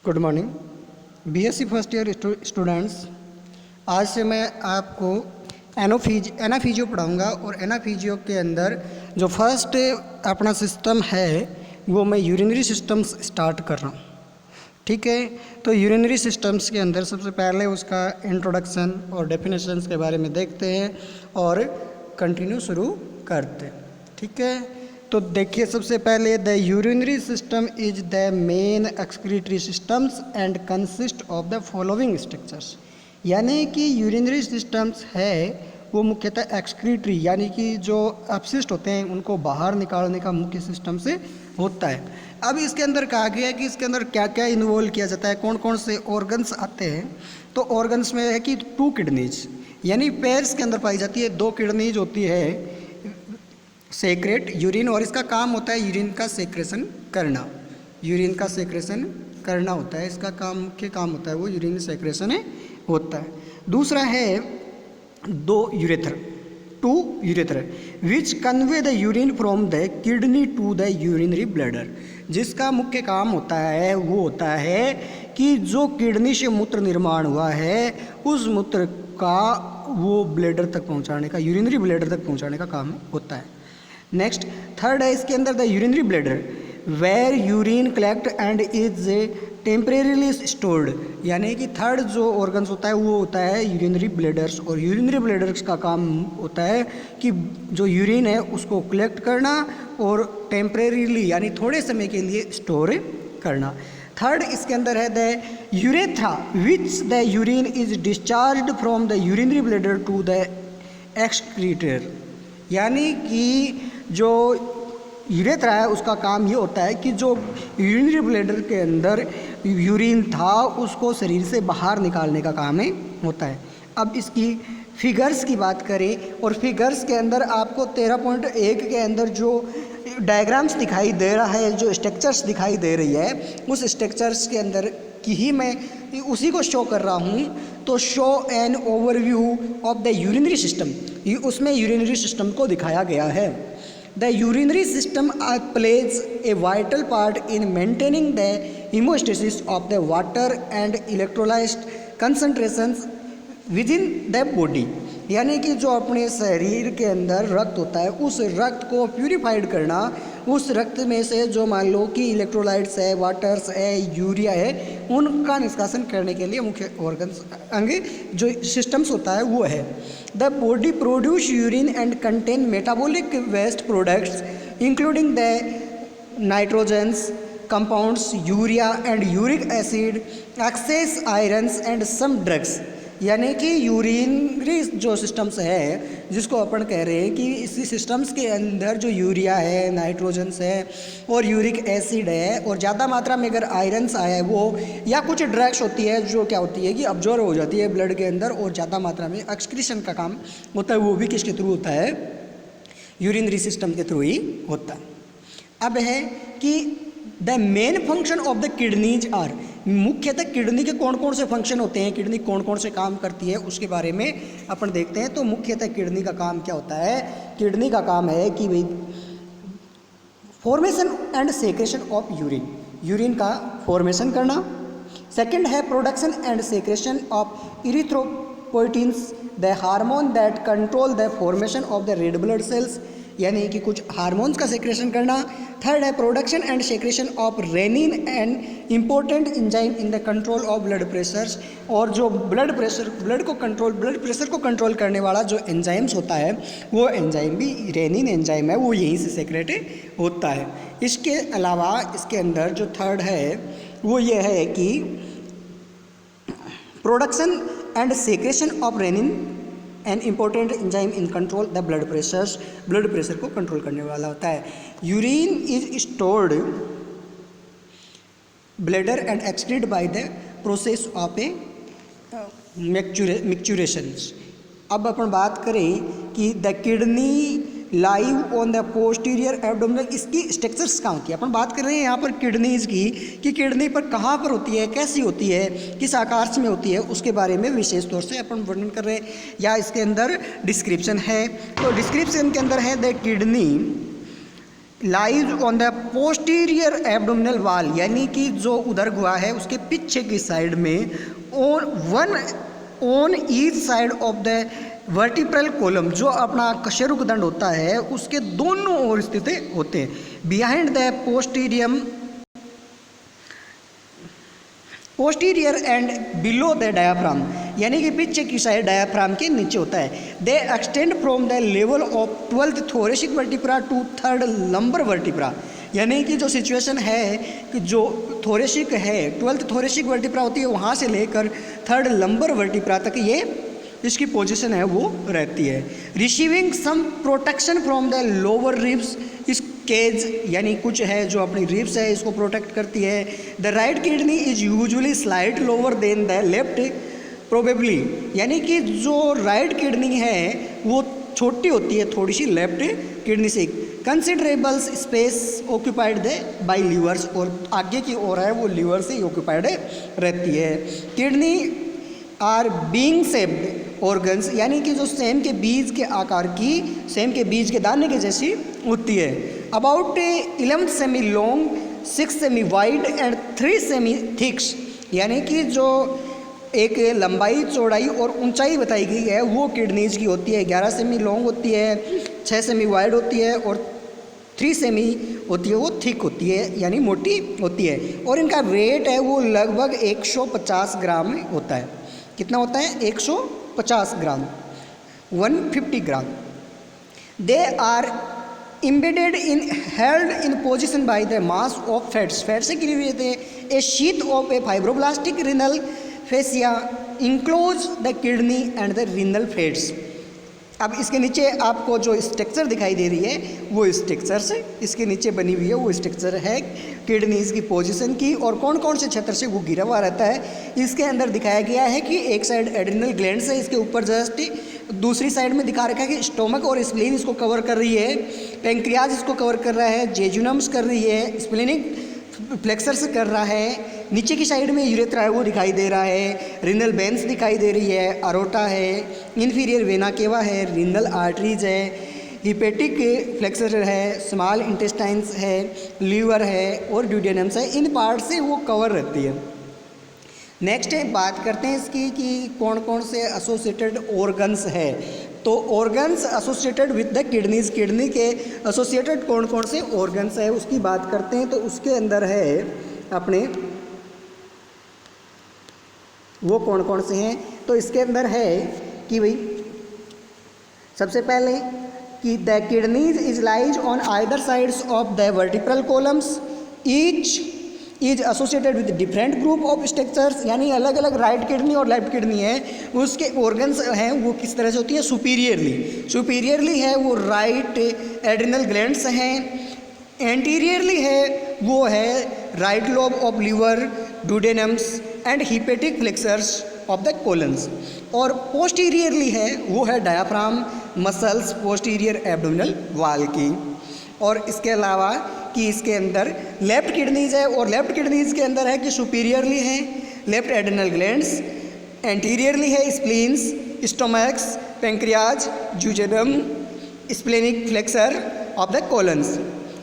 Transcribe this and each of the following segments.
Good morning BSc first year students. आज से मैं आपको एनाफीजियो पढ़ाऊंगा और एनाफीजियो के अंदर जो फर्स्ट अपना सिस्टम है वो मैं यूरिनरी सिस्टम्स स्टार्ट कर रहा हूँ। ठीक है, तो यूरिनरी सिस्टम्स के अंदर सबसे पहले उसका इंट्रोडक्शन और डेफिनेशंस के बारे में देखते हैं और कंटिन्यू शुरू करते हैं। ठीक है, तो देखिए सबसे पहले the urinary system is the main excretory systems and consist of the following structures. यानी कि यूरिनरी सिस्टम्स है वो मुख्यतः एक्सक्रीटरी यानी कि जो अपशिष्ट होते हैं उनको बाहर निकालने का मुख्य सिस्टम से होता है। अब इसके अंदर कहा गया है कि इसके अंदर क्या क्या इन्वॉल्व किया जाता है, कौन कौन से ऑर्गन्स आते हैं। तो ऑर्गन्स में है कि 2 किडनीज यानी पैर्स के अंदर पाई जाती है, 2 किडनीज होती है सेक्रेट यूरिन, और इसका काम होता है यूरिन का सेक्रेशन करना। यूरिन का सेक्रेशन करना होता है, इसका काम मुख्य काम होता है वो यूरिन सेक्रेशन होता है। दूसरा है 2 ureter which convey the urine from the kidney to the urinary bladder, जिसका मुख्य काम होता है वो होता है कि जो किडनी से मूत्र निर्माण हुआ है उस मूत्र का वो ब्लैडर तक पहुंचाने का, यूरिनरी ब्लैडर तक पहुंचाने का काम होता है। नेक्स्ट थर्ड है इसके अंदर the urinary bladder where urine collect and is temporarily stored, यानी कि थर्ड जो ऑर्गन्स होता है वो होता है यूरिनरी ब्लैडर्स, और यूरिनरी ब्लैडर्स का काम होता है कि जो यूरिन है उसको कलेक्ट करना और टेम्परेरीली यानी थोड़े समय के लिए स्टोर करना। थर्ड इसके अंदर है the urethra which the urine is discharged from the urinary bladder to the excretor, यानी कि जो यूरेथ्रा है उसका काम ये होता है कि जो यूरिनरी ब्लैडर के अंदर यूरिन था उसको शरीर से बाहर निकालने का काम होता है। अब इसकी फिगर्स की बात करें और फिगर्स के अंदर आपको 13.1 के अंदर जो डायग्राम्स दिखाई दे रहा है, जो स्ट्रक्चर्स दिखाई दे रही है, उस स्ट्रक्चर्स के अंदर की ही मैं उसी को शो कर रहा हूँ। तो show an overview of the urinary system, उसमें यूरिनरी सिस्टम को दिखाया गया है। The urinary system plays a vital part in maintaining the hemostasis of the water and electrolyte concentrations with in the body, यानी कि जो अपने शरीर के अंदर रक्त होता है उस रक्त को प्यूरिफाइड करना, उस रक्त में से जो मान लो कि इलेक्ट्रोलाइट्स है, वाटर्स है, यूरिया है, उनका निष्कासन करने के लिए मुख्य ऑर्गन्स अंग जो सिस्टम्स होता है वो है। The body produce urine and contain metabolic waste products including the nitrogenous compounds, urea and uric acid, excess ions and some drugs, यानी कि यूरिनरी जो सिस्टम्स है जिसको अपन कह रहे हैं कि इसी सिस्टम्स के अंदर जो यूरिया है, नाइट्रोजन्स है और यूरिक एसिड है, और ज़्यादा मात्रा में अगर आयरन्स आया है वो, या कुछ ड्रग्स होती है जो क्या होती है कि अब्जॉर्ब हो जाती है ब्लड के अंदर और ज़्यादा मात्रा में एक्सक्रीशन का काम होता है, वो भी किसके थ्रू होता है, यूरिनरी सिस्टम के थ्रू ही होता है। अब है कि the main function of the kidneys are, मुख्यतः किडनी के कौन कौन से फंक्शन होते हैं, किडनी कौन कौन से काम करती है उसके बारे में अपन देखते हैं। तो मुख्यतः किडनी का काम क्या होता है, किडनी का काम है कि भाई formation and secretion of urine, urine का फॉर्मेशन करना। सेकंड है production and secretion of erythropoietins the hormone that control the formation of the red blood cells, यानी कि कुछ हार्मोन्स का सेक्रेशन करना। थर्ड है production and secretion of renin and important enzyme in the control of blood pressures, और जो blood pressure को control करने वाला जो एंजाइम्स होता है वो एंजाइम भी रेनिन एंजाइम है, वो यहीं से सेक्रेट होता है। इसके अलावा इसके अंदर जो थर्ड है वो ये है कि production and secretion of renin an important enzyme in control the blood pressure को कंट्रोल करने वाला होता है। Urine is stored bladder and excrete by the process of a micturition. अब अपन बात करें कि the kidney live on the posterior abdominal, इसकी स्ट्रक्चर्स कहाँ होती है। अपन बात कर रहे हैं यहाँ पर किडनीज की कि किडनी पर कहाँ पर होती है, कैसी होती है, किस आकार में होती है, उसके बारे में विशेष तौर से अपन वर्णन कर रहे हैं, या इसके अंदर डिस्क्रिप्शन है। तो डिस्क्रिप्शन के अंदर है the kidney lies on the posterior abdominal वाल, यानी कि जो उदर गुहा है उसके पीछे की साइड में, on each side of the vertebral column, जो अपना कशेरुक दंड होता है उसके दोनों ओर स्थित होते हैं। Behind the posterior and below the diaphragm, यानी कि पीछे की साइड डायाफ्राम के नीचे होता है। They extend from the level of 12th thoracic vertebra to 3rd lumbar vertebra, यानी कि जो सिचुएशन है कि जो थोरेसिक है 12th थोरेसिक वर्टिब्रा होती है वहाँ से लेकर 3rd लंबर वर्टिब्रा तक ये इसकी पोजीशन है वो रहती है। Receiving some protection from the lower ribs, इस केज यानी कुछ है जो अपनी रिब्स है इसको प्रोटेक्ट करती है। The right kidney is usually slight lower than the left probably, यानी कि जो राइट किडनी है वो छोटी होती है थोड़ी सी लेफ्ट किडनी से। Considerable space occupied the by levers, और आगे की ओर है वो लीवर से ऑक्यूपाइड रहती है। Kidney are bean shaped organs, यानी कि जो सेम के बीज के आकार की, सेम के बीज के दाने के जैसी होती है। About 11 cm long, 6 cm wide and 3 cm thicks, यानी कि जो एक लंबाई चौड़ाई और ऊंचाई बताई गई है वो किडनीज की होती है। 11 सेमी लॉन्ग होती है, 6 सेमी वाइड होती है और 3 सेमी होती है वो थिक होती है यानी मोटी होती है। और इनका वेट है वो लगभग 150 ग्राम होता है। कितना होता है? 150 gram, 150 gram. They are embedded in held in position by the mass of fats, fat से गिरे हुए थे। A sheath of a fibroblastic renal fascia enclose the kidney and the renal fats. अब इसके नीचे आपको जो स्ट्रक्चर दिखाई दे रही है वो स्ट्रक्चर से इसके नीचे बनी हुई है वो स्ट्रक्चर है किडनीज की पोजीशन की, और कौन कौन से क्षेत्र से वो गिरा हुआ रहता है इसके अंदर दिखाया गया है कि एक साइड एड्रिनल ग्लैंड्स है, इसके ऊपर जस्ट दूसरी साइड में दिखा रखा है कि स्टोमक और स्प्लीन इसको कवर कर रही है, पेंक्रियाज इसको कवर कर रहा है, जेजुनम्स कर रही है, स्प्लेनिक फ्लेक्सर्स कर रहा है, नीचे की साइड में यूरेथ्रा है वो दिखाई दे रहा है, रिनल वेन्स दिखाई दे रही है, अरोटा है, इन्फीरियर वेना केवा है, रिनल आर्टरीज है, हिपेटिक फ्लेक्सर है, स्मॉल इंटेस्टाइन्स है, लीवर है और ड्यूडेनम्स है। इन पार्ट से वो कवर रहती है। नेक्स्ट बात करते हैं इसकी कि कौन कौन से एसोसिएटेड ऑर्गन्स है। तो organs associated with the kidneys, kidney के एसोसिएटेड कौन कौन से ऑर्गन्स है उसकी बात करते हैं। तो उसके अंदर है अपने वो कौन कौन से हैं। तो इसके अंदर है कि भाई सबसे पहले कि the kidneys is lies on either sides of the vertebral columns, each is associated with different group of structures, यानी अलग अलग राइट किडनी और लेफ्ट किडनी है उसके ऑर्गन्स हैं वो किस तरह से होती है? सुपीरियरली है वो राइट एड्रिनल ग्लैंड्स हैं, एंटीरियरली है वो है right lobe of liver, duodenums and hepatic flexures of the colons, और पोस्टीरियरली है वो है डायाफ्राम मसल्स पोस्टीरियर एब्डोमिनल वाल की। और इसके अलावा कि इसके अंदर लेफ्ट किडनीज है, और लेफ्ट किडनीज के अंदर है कि सुपीरियरली है लेफ्ट एड्रिनल ग्लैंड्स, एंटीरियरली है spleens, stomachs, pancreas, jejunum, splenic flexure of the colons,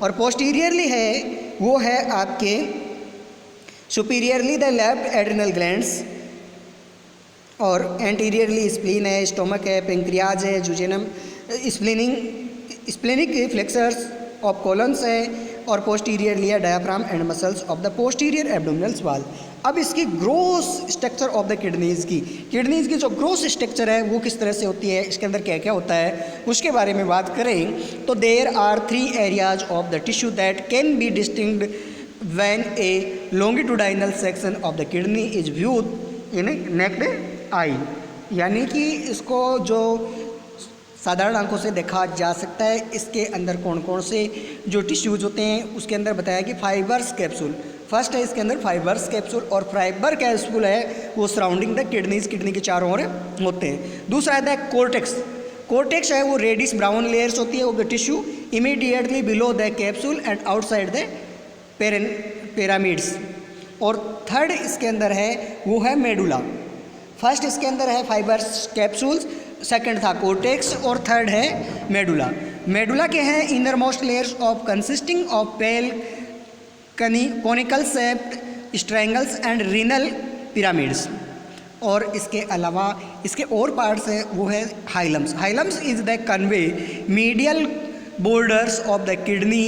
और पोस्टीरियरली है वो है आपके superiorly the left adrenal glands, और एंटीरियरली स्प्लीन है, स्टोमक है, पेंक्रियाज है, jejunum, splenic flexures of colons है, और पोस्टीरियरली है diaphragm and muscles of the posterior abdominal wall. अब इसकी gross structure of the kidneys की जो ग्रोस स्ट्रक्चर है वो किस तरह से होती है, इसके अंदर क्या क्या होता है उसके बारे में बात करें तो there are 3 areas of the tissue that can be distinguished when a longitudinal section of the kidney is viewed in naked eye, यानी कि इसको जो साधारण आंखों से देखा जा सकता है। इसके अंदर कौन कौन से जो टिश्यूज होते हैं उसके अंदर बताया कि फाइबर्स कैप्सूल फर्स्ट है, इसके अंदर फाइबर्स कैप्सूल, और फाइबर कैप्सूल है वो सराउंडिंग द किडनी के चारों ओर होते हैं। दूसरा है द कोर्टेक्स है वो रेडिश ब्राउन लेयर्स होती है वो tissue immediately below the capsule and outside the pyramids. और थर्ड इसके अंदर है वो है मेडुला। फर्स्ट इसके अंदर है फाइबर्स कैप्सूल्स, सेकंड था कोर्टेक्स और थर्ड है मेडुला। मेडुला के हैं inner most layers of consisting of pale conical shaped strangles and renal pyramids. और इसके अलावा इसके और पार्ट्स है वो है hilums. Hilums is the concave medial borders of the kidney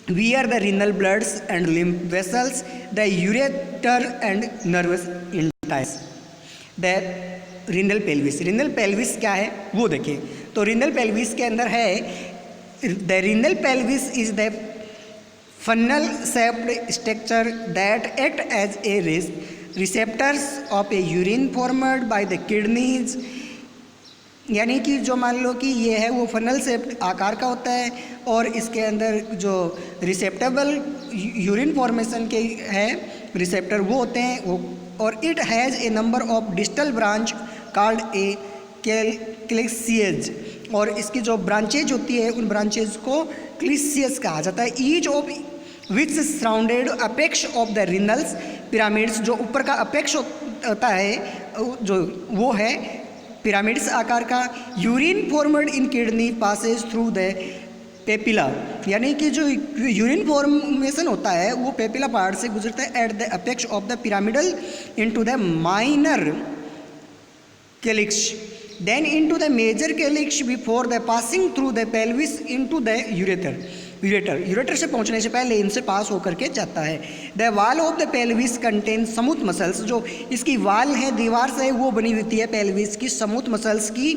where the renal bloods and lymph vessels, the ureter and nervous entities. The renal pelvis, renal pelvis क्या है वो देखें। तो renal pelvis के अंदर है the renal pelvis is the funnel shaped structure that act as a receptors of a urine formed by the kidneys। यानी कि जो मान लो कि ये है वो फनल से आकार का होता है और इसके अंदर जो रिसेप्टेबल यूरिन फॉर्मेशन के है रिसेप्टर वो होते हैं वो। और it has a number of distal branch called a calyces. और इसकी जो ब्रांचेज होती है उन ब्रांचेज को क्लिसियस कहा जाता है। Each of which surrounded apex of the renals pyramids, जो ऊपर का अपेक्स होता है जो वो है पिरामिड्स आकार का। Urine formed in kidney Passage through the papilla, यानी कि जो यूरिन फॉर्मेशन होता है वो पेपिला पार्ट से गुजरता है at the apex of the pyramidal into the minor calyx, then into the major calyx before the passing through the pelvis into the ureter से पहुंचने से पहले इनसे पास होकर के जाता है। The wall of the pelvis contain smooth muscles, जो इसकी वाल है दीवार से वो बनी होती है पेल्विस की स्मूथ मसल्स की।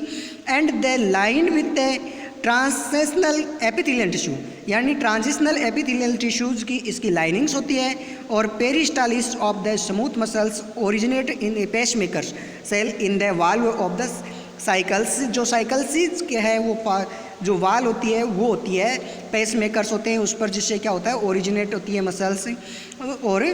And the line with the transitional epithelial tissue, यानी ट्रांजिशनल एपिथेलियल टिश्यूज की इसकी लाइनिंग्स होती है। और peristalsis of the smooth muscles originate in a pacemaker cell in the valve of the cycles. जो cycles के है वो जो वाल होती है वो होती है पेस मेकर्स होते हैं उस पर, जिससे क्या होता है ओरिजिनेट होती है मसल्स। और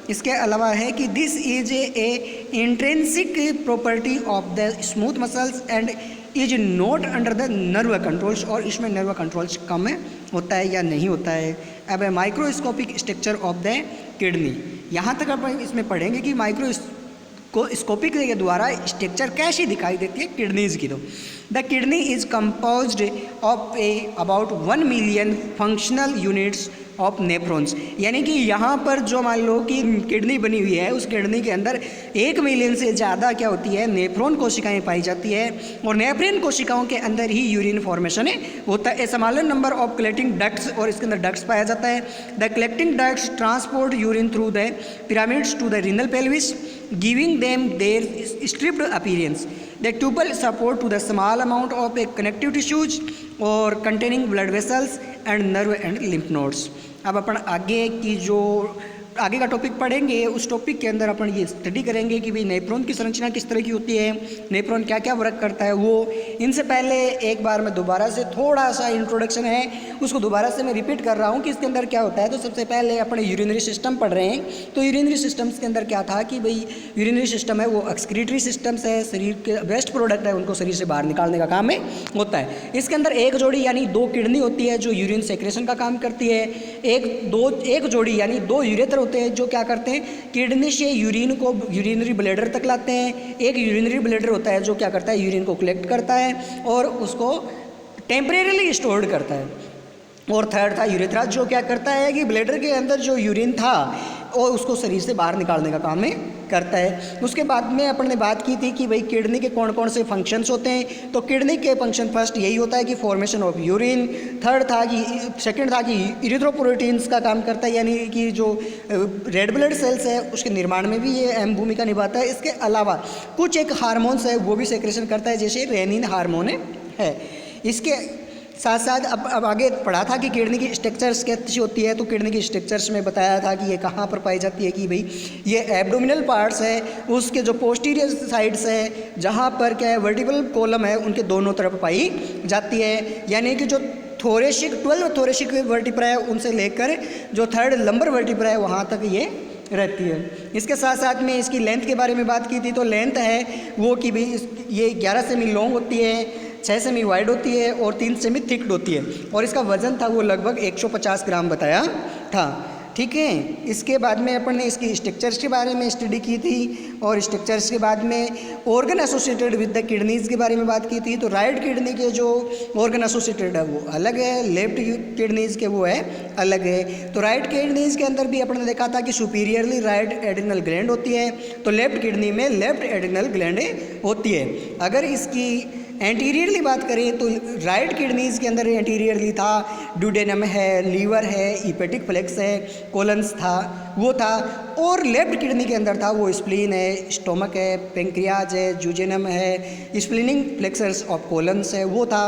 इसके अलावा है कि this is a intrinsic property of the smooth muscles and is not under the nerve controls. और इसमें नर्व कंट्रोल्स कम होता है या नहीं होता है। अब microscopic structure of the kidney, यहाँ तक अपन इसमें पढ़ेंगे कि माइक्रोस्कोपिक के द्वारा स्ट्रक्चर कैसी दिखाई देती है किडनीज की। तो the kidney is composed of about 1 million functional units of nephrons, यानी कि यहाँ पर जो मान लो कि किडनी बनी हुई है उस किडनी के अंदर 1 मिलियन से ज़्यादा क्या होती है नेफ्रॉन कोशिकाएं पाई जाती है। और नेफ्रॉन कोशिकाओं के अंदर ही यूरिन फॉर्मेशन होता है। A smaller number of collecting ducts, और इसके अंदर डक्ट्स पाया जाता है। The collecting ducts transport urine through the pyramids to the renal pelvis giving them their striped appearance. The tubal support to the small amount of a connective tissues or containing blood vessels and nerve and lymph nodes। अब अपन आगे का topic पढ़ेंगे। उस topic के अंदर अपन ये study करेंगे कि भाई नेफ्रॉन की संरचना किस तरह की होती है, नेफ्रॉन क्या क्या वर्क करता है वो। इनसे पहले एक बार मैं दोबारा से थोड़ा सा इंट्रोडक्शन है उसको दोबारा से मैं रिपीट कर रहा हूँ कि इसके अंदर क्या होता है। तो सबसे पहले अपने यूरिनरी सिस्टम पढ़ रहे हैं। तो यूरिनरी सिस्टम्स के अंदर क्या था कि भाई यूरिनरी सिस्टम है वो एक्सक्रीटरी सिस्टम्स है, शरीर के वेस्ट प्रोडक्ट है उनको शरीर से बाहर निकालने का काम होता है। इसके अंदर एक जोड़ी यानी 2 किडनी होती है जो यूरिन सेक्रेशन का काम करती है। एक जोड़ी यानी 2 यूरेटर होते हैं जो क्या करते हैं किडनी से यूरिन को यूरिनरी ब्लैडर तक लाते हैं। एक यूरिनरी ब्लैडर होता है जो क्या करता है यूरिन को कलेक्ट करता है और उसको टेम्परेरीली स्टोर्ड करता है। और थर्ड था यूरेथ्रा जो क्या करता है कि ब्लैडर के अंदर जो यूरिन था और उसको शरीर से बाहर निकालने का काम करता है। उसके बाद में अपन ने बात की थी कि भाई किडनी के कौन कौन से फंक्शंस होते हैं। तो किडनी के फंक्शन फर्स्ट यही होता है कि फॉर्मेशन ऑफ यूरिन, सेकंड था कि इरिथ्रोपोइटिन्स का काम करता है यानी कि जो रेड ब्लड सेल्स है उसके निर्माण में भी ये अहम भूमिका निभाता है। इसके अलावा कुछ एक हार्मोन्स है वो भी सेक्रेशन करता है जैसे रेनिन हार्मोन है। इसके साथ साथ अब आगे पढ़ा था कि किडनी की स्ट्रक्चर्स कैसी होती है। तो किडनी की स्ट्रक्चर्स में बताया था कि ये कहाँ पर पाई जाती है कि भाई ये एब्डोमिनल पार्ट्स है उसके जो पोस्टीरियर साइड्स है जहाँ पर क्या है वर्टिब्रल कॉलम है उनके दोनों तरफ पाई जाती है। यानी कि जो 12 थोरेसिक वर्टिब्रा है उनसे लेकर जो 3rd लंबर वर्टिब्रा है वहाँ तक ये रहती है। इसके साथ साथ में इसकी लेंथ के बारे में बात की थी। तो लेंथ है वो कि भाई ये 11 सेमी लॉन्ग होती है, 6 सेमी वाइड होती है और 3 सेमी थिक्ड होती है। और इसका वजन था वो लगभग 150 ग्राम बताया था। ठीक है। इसके बाद में अपन ने इसकी स्ट्रक्चर्स के बारे में स्टडी की थी और स्ट्रक्चर्स के बाद में organ associated with the kidneys के बारे में बात की थी। तो राइट किडनी के जो ऑर्गन एसोसिएटेड है वो अलग है, लेफ्ट किडनीज़ के वो है अलग है। तो राइट किडनीज़ के अंदर भी अपन ने देखा था कि सुपीरियरली राइट एड्रिनल ग्लैंड होती है, तो लेफ्ट किडनी में लेफ्ट एड्रिनल ग्लैंड होती है। अगर इसकी एंटीरियरली बात करें तो राइट किडनीज़ के अंदर एंटीरियरली था ड्यूडेनम है, लीवर है, हीपेटिक फ्लेक्स है, कोलन्स था वो था, और लेफ्ट किडनी के अंदर था वो स्प्लीन है, स्टोमक है, पेंक्रियाज है, जूजेनम है, स्प्लीनिंग फ्लेक्सर्स ऑफ कोलन्स है वो था।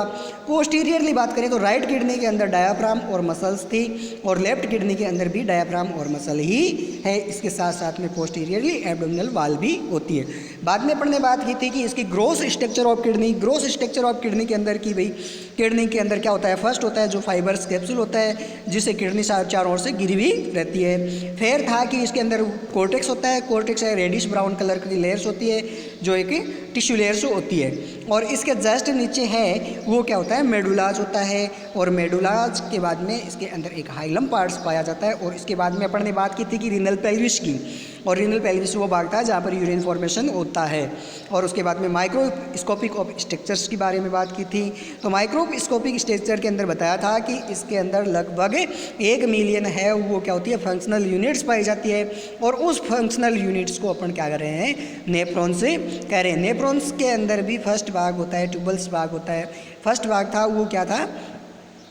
पोस्टीरियरली बात करें तो राइट किडनी के अंदर डायाफ्राम और मसल्स थी और लेफ्ट किडनी के अंदर भी डायाफ्राम और मसल ही है। इसके साथ साथ में पोस्टीरियरली एब्डोमिनल वाल भी होती है। बाद में अपन ने बात की थी कि इसकी gross structure of kidney, gross structure of kidney के अंदर की भाई किडनी के अंदर क्या होता है, फर्स्ट होता है जो फाइबर्स कैप्सूल होता है जिससे किडनी चारों ओर से घिरी हुई रहती है। फिर था कि इसके अंदर कोर्टेक्स होता है, कोर्टेक्स है रेडिश ब्राउन कलर की लेयर्स होती है जो एक टिश्यू लेयर्स होती है, और इसके जस्ट नीचे है वो क्या होता है, मेडुलाज होता है, और मेडुलाज के बाद में इसके अंदर एक हाइलम पार्ट्स पाया जाता है। और इसके बाद में अपन ने बात की थी कि रीनल पेल्विस की, और रीनल पेल्विस वो भाग था जहाँ पर यूरिन फॉर्मेशन होता है। और उसके बाद में माइक्रोस्कोपिक ऑफ स्ट्रक्चर्स के बारे में बात की थी। तो माइक्रोस्कोपिक स्ट्रक्चर के अंदर बताया था कि इसके अंदर लगभग 1 मिलियन है वो क्या होती है, फंक्शनल यूनिट्स पाई जाती है, और उस फंक्शनल यूनिट्स को अपन क्या कर रहे हैं, नेफ्रॉन से कह रहे हैं। नेफ्रॉन्स के अंदर भी फर्स्ट भाग होता है, ट्यूबल्स भाग होता है। फर्स्ट भाग था वो क्या था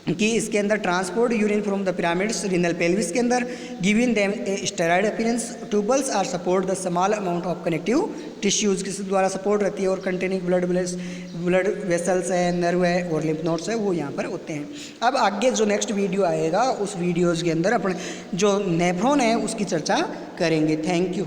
कि इसके अंदर transport urine from the pyramids renal pelvis के अंदर giving them a steroid appearance. Tubules are support the small amount of connective tissues किस द्वारा सपोर्ट रहती है, और कंटेनिंग ब्लड वेसल्स है, नर्व है और लिम्फ नोड्स है वो यहाँ पर होते हैं। अब आगे जो नेक्स्ट वीडियो आएगा उस वीडियोज़ के अंदर अपन जो नेफ्रॉन है उसकी चर्चा करेंगे। Thank you.